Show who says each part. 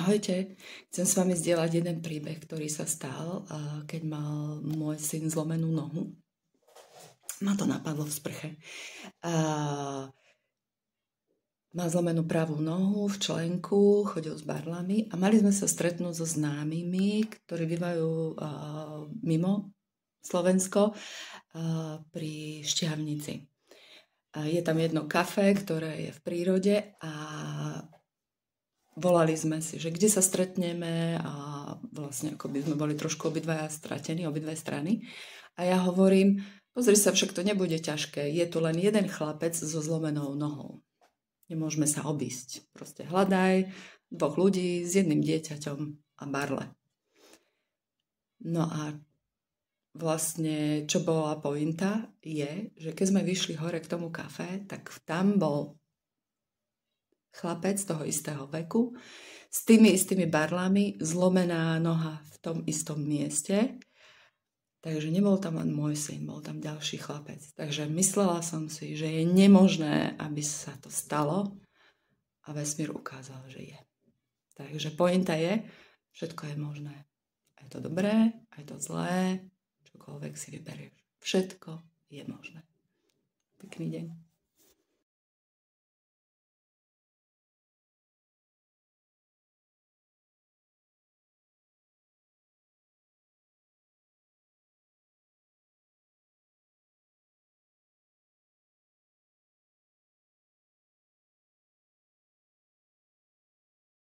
Speaker 1: Ahojte, chcem s vami zdieľať jeden príbeh, ktorý sa stal, keď mal môj syn zlomenú nohu. Ma to napadlo v sprche. Má zlomenú pravú nohu v členku, chodil s barlami a mali sme sa stretnúť so známymi, ktorí bývajú mimo Slovensko pri Štiavnici. Je tam jedno kafe, ktoré je v prírode a volali sme si, že kde sa stretneme a vlastne ako by sme boli trošku obidvaja stratení, obidve strany. A ja hovorím, pozri sa, však to nebude ťažké, je tu len jeden chlapec so zlomenou nohou. Nemôžeme sa obísť. Proste hľadaj dvoch ľudí s jedným dieťaťom a barle. No a vlastne, čo bola pointa, je, že keď sme vyšli hore k tomu kafe, tak tam bol chlapec toho istého veku, s tými istými barlami, zlomená noha v tom istom mieste. Takže nebol tam len môj syn, bol tam ďalší chlapec. Takže myslela som si, že je nemožné, aby sa to stalo a vesmír ukázal, že je. Takže pointa je, všetko je možné. Aj to dobré, aj to zlé, čokoľvek si vyberieš. Všetko je možné. Pekný deň.